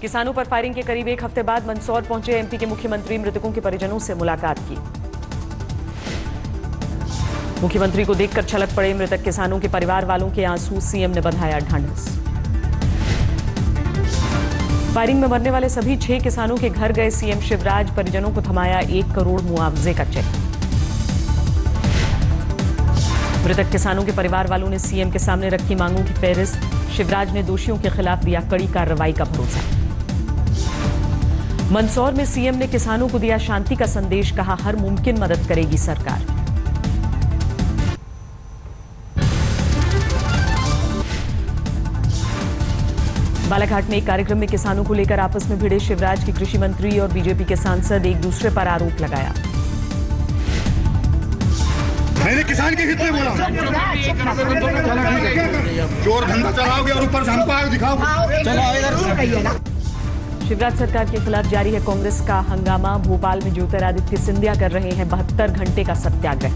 किसानों पर फायरिंग के करीब एक हफ्ते बाद मंदसौर पहुंचे एमपी के मुख्यमंत्री। मृतकों के परिजनों से मुलाकात की। मुख्यमंत्री को देखकर छलक पड़े मृतक किसानों के परिवार वालों के आंसू। सीएम ने बंधाया ढांढस। फायरिंग में मरने वाले सभी 6 किसानों के घर गए सीएम शिवराज। परिजनों को थमाया 1 करोड़ मुआवजे का चेक। मृतक किसानों के परिवार वालों ने सीएम के सामने रखी मांगों की फहरिस्त। शिवराज ने दोषियों के खिलाफ दिया कड़ी कार्रवाई का भरोसा। मंदसौर में सीएम ने किसानों को दिया शांति का संदेश। कहा हर मुमकिन मदद करेगी सरकार। बालाघाट में एक कार्यक्रम में किसानों को लेकर आपस में भिड़े शिवराज की कृषि मंत्री और बीजेपी के सांसद। एक दूसरे पर आरोप लगाया। मैंने किसान के हित में बोला, चोर धंधा चलाओगे और ऊपर से हमको आगे दिखाओ। शिवराज सरकार के खिलाफ जारी है कांग्रेस का हंगामा। भोपाल में ज्योतिरादित्य सिंधिया कर रहे हैं 72 घंटे का सत्याग्रह।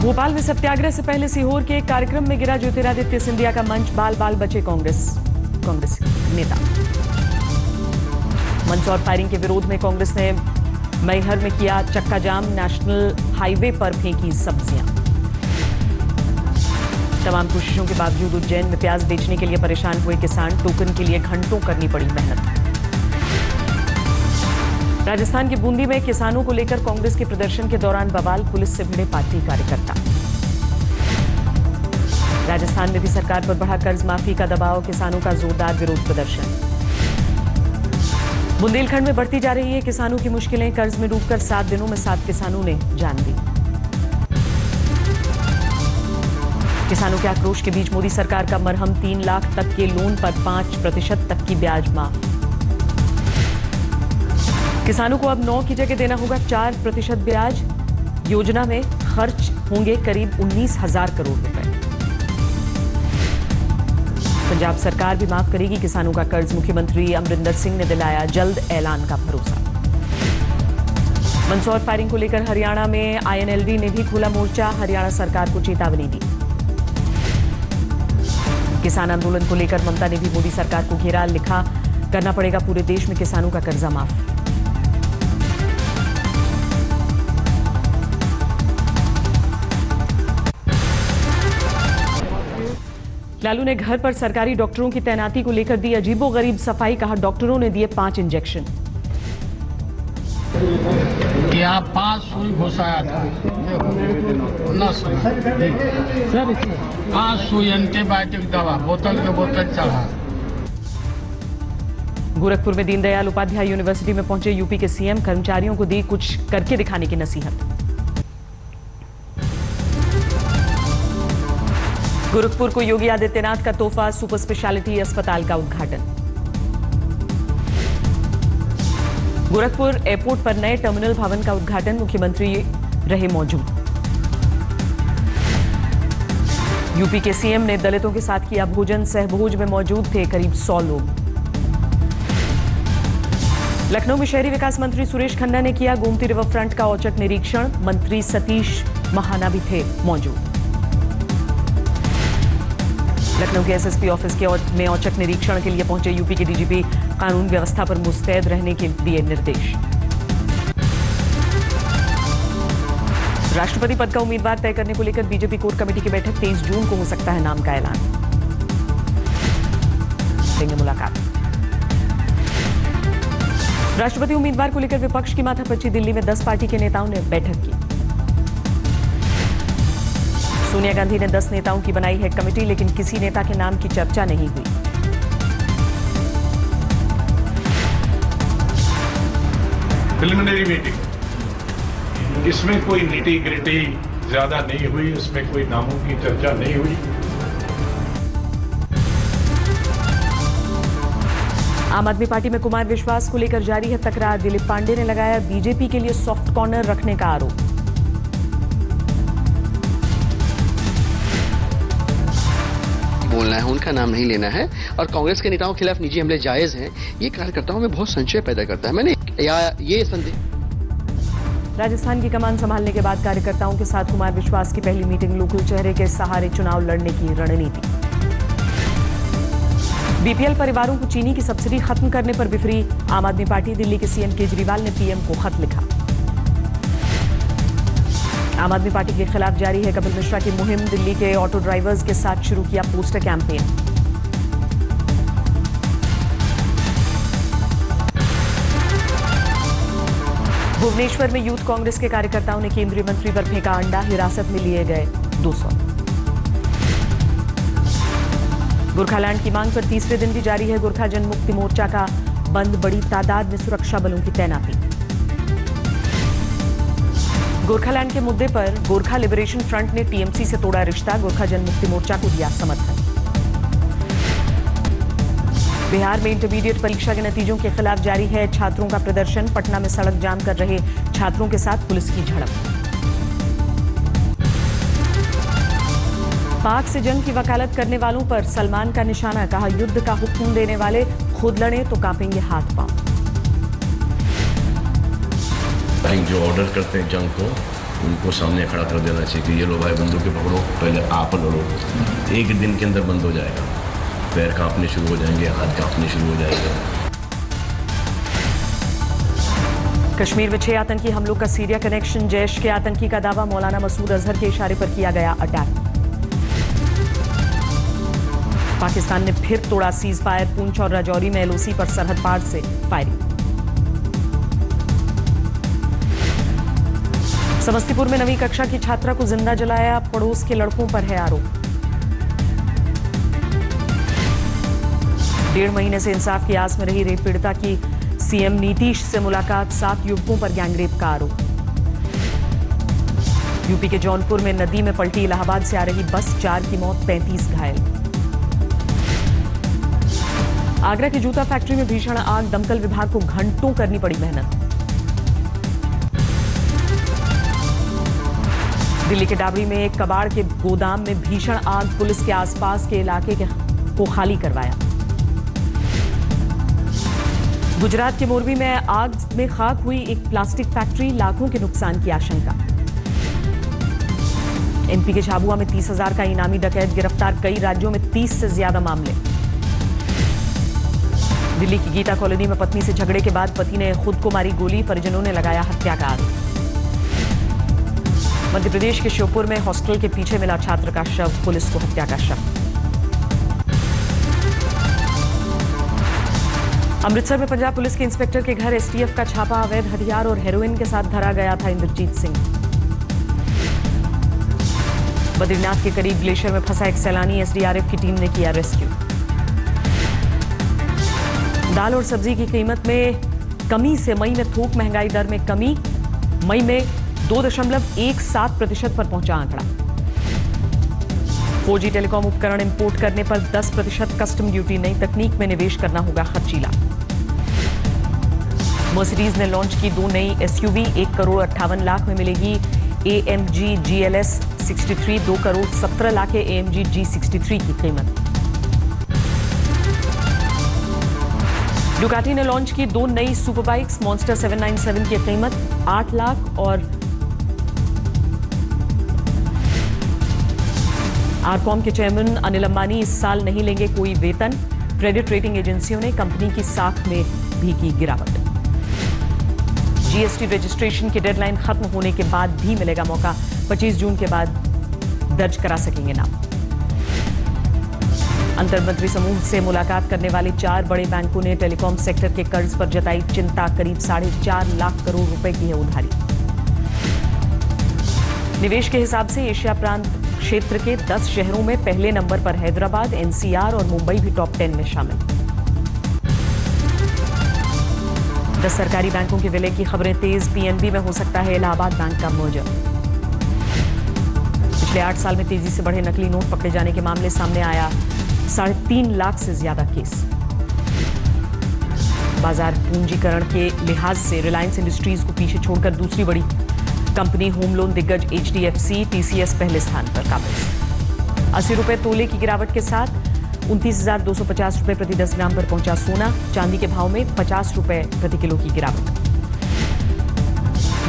भोपाल में सत्याग्रह से पहले सीहोर के एक कार्यक्रम में गिरा ज्योतिरादित्य सिंधिया का मंच। बाल बाल बचे कांग्रेस नेता। मंदसौर फायरिंग के विरोध में कांग्रेस ने मैहर में किया चक्का जाम। नेशनल हाईवे पर फेंकी सब्जियां। तमाम कोशिशों के बावजूद उज्जैन में प्याज बेचने के लिए परेशान हुए किसान। टोकन के लिए घंटों करनी पड़ी मेहनत। राजस्थान के बूंदी में किसानों को लेकर कांग्रेस के प्रदर्शन के दौरान बवाल। पुलिस से भिड़े पार्टी कार्यकर्ता। राजस्थान में भी सरकार पर बढ़ा कर्ज माफी का दबाव। किसानों का जोरदार विरोध प्रदर्शन। बुंदेलखंड में बढ़ती जा रही है किसानों की मुश्किलें। कर्ज में डूबकर 7 दिनों में 7 किसानों ने जान दी। किसानों के आक्रोश के बीच मोदी सरकार का मरहम। 3 लाख तक के लोन पर 5% तक की ब्याज माफ। किसानों को अब 9 की जगह देना होगा 4% ब्याज। योजना में खर्च होंगे करीब 19,000 करोड़ रुपए। पंजाब सरकार भी माफ करेगी किसानों का कर्ज। मुख्यमंत्री अमरिंदर सिंह ने दिलाया जल्द ऐलान का भरोसा। मंदसौर फायरिंग को लेकर हरियाणा में आईएनएलडी ने भी खोला मोर्चा। हरियाणा सरकार को चेतावनी दी। किसान आंदोलन को लेकर ममता ने भी मोदी सरकार को घेरा। लिखा करना पड़ेगा पूरे देश में किसानों का कर्जा माफ। लालू ने घर पर सरकारी डॉक्टरों की तैनाती को लेकर दी अजीबोगरीब सफाई। कहा डॉक्टरों ने दिए 5 इंजेक्शन। यहाँ 5 सुई घुसाया था। 5 सुई एंटीबायोटिक दवा बोतल के बोतल चढ़ा। गोरखपुर में दीनदयाल उपाध्याय यूनिवर्सिटी में पहुंचे यूपी के सीएम। कर्मचारियों को दी कुछ करके दिखाने की नसीहत। गोरखपुर को योगी आदित्यनाथ का तोहफा। सुपर स्पेशलिटी अस्पताल का उद्घाटन। गोरखपुर एयरपोर्ट पर नए टर्मिनल भवन का उद्घाटन। मुख्यमंत्री रहे मौजूद। यूपी के सीएम ने दलितों के साथ किया भोजन। सहभोज में मौजूद थे करीब 100 लोग। लखनऊ में शहरी विकास मंत्री सुरेश खन्ना ने किया गोमती रिवर फ्रंट का औचक निरीक्षण। मंत्री सतीश महाना भी थे मौजूद। लखनऊ के एसएसपी ऑफिस में औचक निरीक्षण के लिए पहुंचे यूपी के डीजीपी। कानून व्यवस्था पर मुस्तैद रहने के दिए निर्देश। राष्ट्रपति पद का उम्मीदवार तय करने को लेकर बीजेपी कोर कमेटी की बैठक। 23 जून को हो सकता है नाम का ऐलान। देंगे मुलाकात। राष्ट्रपति उम्मीदवार को लेकर विपक्ष की माथापच्ची। दिल्ली में 10 पार्टी के नेताओं ने बैठक की। सोनिया गांधी ने 10 नेताओं की बनाई है कमेटी, लेकिन किसी नेता के नाम की चर्चा नहीं हुई। प्रिलिमिनरी मीटिंग, इसमें कोई नीटी ग्रिटी ज्यादा नहीं हुई, इसमें कोई नामों की चर्चा नहीं हुई। आम आदमी पार्टी में कुमार विश्वास को लेकर जारी है तकरार। दिलीप पांडे ने लगाया बीजेपी के लिए सॉफ्ट कॉर्नर रखने का आरोप। बोलना है, उनका नाम नहीं लेना है और कांग्रेस के नेताओं के खिलाफ निजी हमले जायज हैं, ये कार्यकर्ताओं में बहुत संशय पैदा करता है। मैंने ये संदेह। राजस्थान की कमान संभालने के बाद कार्यकर्ताओं के साथ कुमार विश्वास की पहली मीटिंग। लोकल चेहरे के सहारे चुनाव लड़ने की रणनीति। बीपीएल परिवारों को चीनी की सब्सिडी खत्म करने पर बिफरी आम आदमी पार्टी। दिल्ली के सीएम केजरीवाल ने पीएम को खत लिखा। आम आदमी पार्टी के खिलाफ जारी है कपिल मिश्रा की मुहिम। दिल्ली के ऑटो ड्राइवर्स के साथ शुरू किया पोस्टर कैंपेन। भुवनेश्वर में यूथ कांग्रेस के कार्यकर्ताओं ने केंद्रीय मंत्री पर फेंका अंडा। हिरासत में लिए गए 200। गोरखालैंड की मांग पर तीसरे दिन भी जारी है गोरखा जनमुक्ति मोर्चा का बंद। बड़ी तादाद में सुरक्षा बलों की तैनाती। गोरखालैंड के मुद्दे पर गोरखा लिबरेशन फ्रंट ने टीएमसी से तोड़ा रिश्ता। गोरखा जनमुक्ति मोर्चा को दिया समर्थन। बिहार में इंटरमीडिएट परीक्षा के नतीजों के खिलाफ जारी है छात्रों का प्रदर्शन। पटना में सड़क जाम कर रहे छात्रों के साथ पुलिस की झड़प। पाक से जंग की वकालत करने वालों पर सलमान का निशाना। कहा युद्ध का हुक्म देने वाले खुद लड़े तो कांपेंगे हाथ पांव। जो ऑर्डर करते हैं जंग को, उनको सामने खड़ा कर देना चाहिए कि ये लो भाई बंदूकें पकड़ो, पहले आप लड़ो। एक दिन के अंदर बंद हो जाएगा। पैर कांपने शुरू हो जाएंगे, हाथ कांपने शुरू हो जाएंगे। कश्मीर में 6 आतंकी हमलों का सीरिया कनेक्शन। जैश के आतंकी का दावा। मौलाना मसूद अजहर के इशारे पर किया गया अटैक। पाकिस्तान ने फिर तोड़ा सीज फायर। पुंछ और राजौरी में एलओसी पर सरहद पार से फायरिंग। समस्तीपुर में 9वीं कक्षा की छात्रा को जिंदा जलाया। पड़ोस के लड़कों पर है आरोप। 1.5 महीने से इंसाफ की आस में रही रेप पीड़िता की सीएम नीतीश से मुलाकात। 7 युवकों पर गैंगरेप का आरोप। यूपी के जौनपुर में नदी में पलटी इलाहाबाद से आ रही बस। 4 की मौत, 35 घायल। आगरा की जूता फैक्ट्री में भीषण आग। दमकल विभाग को घंटों करनी पड़ी मेहनत। दिल्ली के डाबरी में एक कबाड़ के गोदाम में भीषण आग। पुलिस के आसपास के इलाके को खाली करवाया। गुजरात के मोरबी में आग में खाक हुई एक प्लास्टिक फैक्ट्री। लाखों के नुकसान की आशंका। एमपी के झाबुआ में 30,000 का इनामी डकैत गिरफ्तार। कई राज्यों में 30 से ज्यादा मामले। दिल्ली की गीता कॉलोनी में पत्नी से झगड़े के बाद पति ने खुद को मारी गोली। परिजनों ने लगाया हत्या का आरोप। मध्य प्रदेश के श्योपुर में हॉस्टल के पीछे मिला छात्र का शव। पुलिस को हत्या का शव। अमृतसर में पंजाब पुलिस के इंस्पेक्टर के घर एसटीएफ का छापा। अवैध हथियार और हेरोइन के साथ धरा गया था इंद्रजीत सिंह। बद्रीनाथ के करीब ग्लेशियर में फंसा एक सैलानी। एसडीआरएफ की टीम ने किया रेस्क्यू। दाल और सब्जी की कीमत में कमी से मई में थोक महंगाई दर में कमी। मई में 2.17% पर पहुंचा आंकड़ा। 4G टेलीकॉम उपकरण इंपोर्ट करने पर 10% कस्टम ड्यूटी। नई तकनीक में निवेश करना होगा खर्चीला। मर्सिडीज ने लॉन्च की 2 नई एसयूवी। 1 करोड़ 58 लाख में मिलेगी AMG GLS 63। 2 करोड़ 17 लाख है AMG G63 की कीमत। डुकाटी ने लॉन्च की 2 नई सुपर बाइक्स। मॉन्स्टर 797 की कीमत 8 लाख और आरकॉम के चेयरमैन अनिल अंबानी इस साल नहीं लेंगे कोई वेतन। क्रेडिट रेटिंग एजेंसियों ने कंपनी की साख में भी की गिरावट। जीएसटी रजिस्ट्रेशन की डेडलाइन खत्म होने के बाद भी मिलेगा मौका। 25 जून के बाद दर्ज करा सकेंगे नाम। अंतर्मंत्री समूह से मुलाकात करने वाले 4 बड़े बैंकों ने टेलीकॉम सेक्टर के कर्ज पर जताई चिंता। करीब 4.5 लाख करोड़ रुपए की है उधारी। निवेश के हिसाब से एशिया प्रांत क्षेत्र के 10 शहरों में पहले नंबर पर हैदराबाद, एनसीआर और मुंबई भी टॉप 10 में शामिल। 10 सरकारी बैंकों के विलय की खबरें तेज। पीएनबी में हो सकता है इलाहाबाद बैंक का मर्जर। पिछले 8 साल में तेजी से बढ़े नकली नोट पकड़े जाने के मामले सामने आया। 3.5 लाख से ज्यादा केस। बाजार पूंजीकरण के लिहाज से रिलायंस इंडस्ट्रीज को पीछे छोड़कर दूसरी बड़ी कंपनी होम लोन दिग्गज HDFC TCS पहले स्थान पर काबिज। 80 रुपए तोले की गिरावट के साथ 29,250 रुपए प्रति 10 ग्राम पर पहुंचा सोना। चांदी के भाव में 50 रुपए प्रति किलो की गिरावट।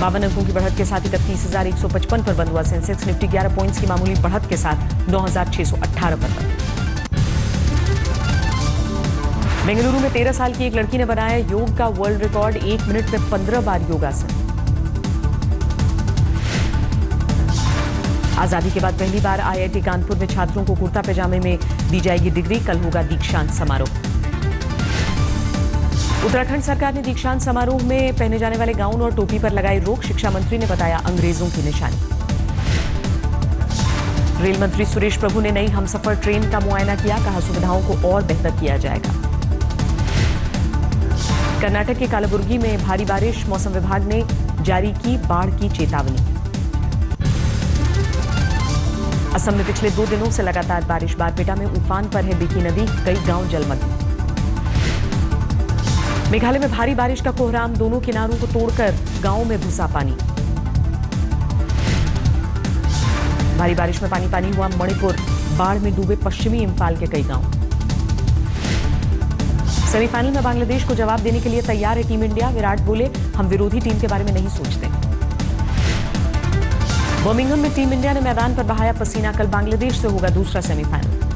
52 अंकों की बढ़त के साथ 31,155 पर बंद हुआ सेंसेक्स। निफ्टी 11 पॉइंट्स की मामूली बढ़त के साथ 9,618 पर बंद। बेंगलुरु में 13 साल की एक लड़की ने बनाया योग का वर्ल्ड रिकॉर्ड, 1 मिनट में 15 बार योगासन। आजादी के बाद पहली बार IIT कानपुर में छात्रों को कुर्ता पैजामे में दी जाएगी डिग्री, कल होगा दीक्षांत समारोह। उत्तराखंड सरकार ने दीक्षांत समारोह में पहने जाने वाले गाउन और टोपी पर लगाई रोक, शिक्षा मंत्री ने बताया अंग्रेजों की निशानी। रेल मंत्री सुरेश प्रभु ने नई हमसफर ट्रेन का मुआयना किया, कहा सुविधाओं को और बेहतर किया जाएगा। कर्नाटक के कालाबुर्गी में भारी बारिश, मौसम विभाग ने जारी की बाढ़ की चेतावनी। असम में पिछले 2 दिनों से लगातार बारिश, बारपेटा में उफान पर है दिखी नदी, कई गांव जलमग्न। मेघालय में भारी बारिश का कोहराम, दोनों किनारों को तोड़कर गांवों में घुसा पानी। भारी बारिश में पानी पानी हुआ मणिपुर, बाढ़ में डूबे पश्चिमी इंफाल के कई गांव। सेमीफाइनल में बांग्लादेश को जवाब देने के लिए तैयार है टीम इंडिया, विराट बोले हम विरोधी टीम के बारे में नहीं सोचते। बर्मिंघम में टीम इंडिया ने मैदान पर बहाया पसीना, कल बांग्लादेश से होगा दूसरा सेमीफाइनल।